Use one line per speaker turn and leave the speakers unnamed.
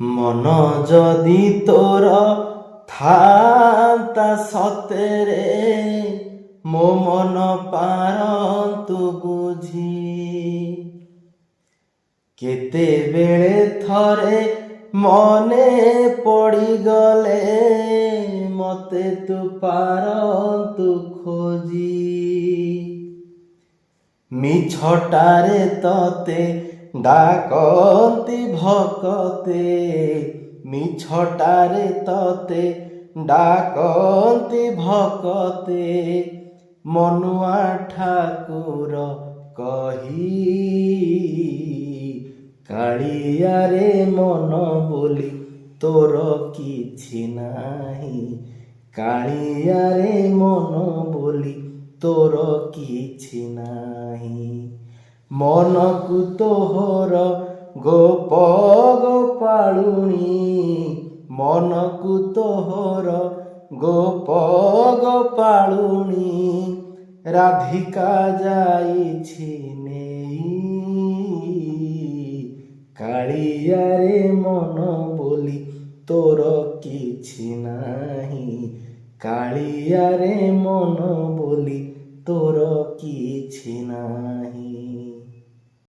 মন যদি তোর থান্তা সতেরে ମୋ ମନ ପାରନ୍ତୁ ବୁଝି କେତେବେଳେ ଥରେ ମନେ ପଡ଼ିଗଲେ ମତେ ତୁ ପାରନ୍ତୁ ଖୋଜି ମିଛଟାରେ ତତେ ଡାକନ୍ତି ଭକତେ ମିଛଟାରେ ତତେ ଡାକନ୍ତି ଭକତେ ମନୁଆ ଠାକୁର କହି କାଳିଆରେ ମନ ବୋଲି ତୋର କିଛି ନାହିଁ କାଳିଆରେ ମନ ବୋଲି ତୋର କିଛି ନାହିଁ ମନକୁ ତୋହର ଗୋପ ଗୋପାଳୁଣି ମନକୁ ତୋହର ଗୋପ ଗୋପାଳୁଣି ରାଧିକା ଯାଇଛି ନେଇ କାଳିଆରେ ମନ ବୋଲି ତୋର କିଛି ନାହିଁ କାଳିଆରେ ମନ ବୋଲି ତୋର କିଛି ନାହିଁ।